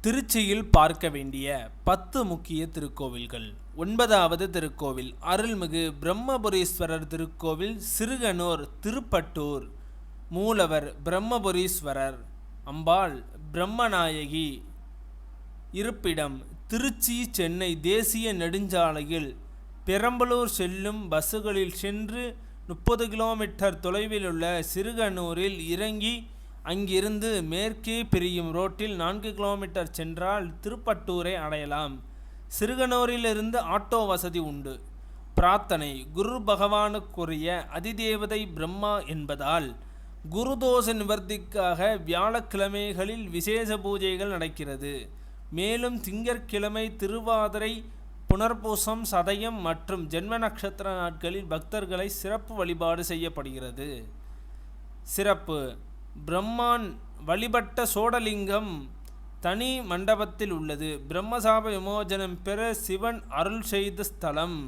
திருச்சியில் பார்க்க வேண்டிய 10 முக்கிய திருக்கோவில்கள். 9வது திருக்கோவில் அருள்மிகு பிரம்மபுரீஸ்வரர் திருக்கோவில், சிறுகனூர், திருப்பட்டூர். மூலவர் பிரம்மபுரீஸ்வரர், அம்பாள் பிரம்மநாயகி. இருப்பிடம் திருச்சி சென்னை தேசிய நெடுஞ்சாலையில் பெரம்பலூர் செல்லும் பஸ்ஸுகளில் சென்று 30 கிலோமீட்டர் தொலைவில் உள்ள சிறுகனூரில் இறங்கி அங்கிருந்து மேற்கே பிரியும் ரோட்டில் 4 கிலோமீட்டர் சென்றால் திருப்பட்டூரை அடையலாம். சிறுகனூரிலிருந்து ஆட்டோ வசதி உண்டு. பிரார்த்தனை: குரு பகவானுக்குரிய அதிதேவதை பிரம்மா என்பதால் குருதோஷ நிவர்த்திக்காக வியாழக்கிழமைகளில் விசேஷ பூஜைகள் நடக்கிறது. மேலும் திங்கட்கிழமை, திருவாதிரை, புனர்பூசம், சதயம் மற்றும் ஜென்ம நட்சத்திர நாட்களில் பக்தர்களை சிறப்பு வழிபாடு செய்யப்படுகிறது. சிறப்பு: பிரம்மான் வழிபட்ட சோடலிங்கம் தனி மண்டபத்தில் உள்ளது. பிரம்மசாப விமோசனம் பெற சிவன் அருள் செய்த ஸ்தலம்.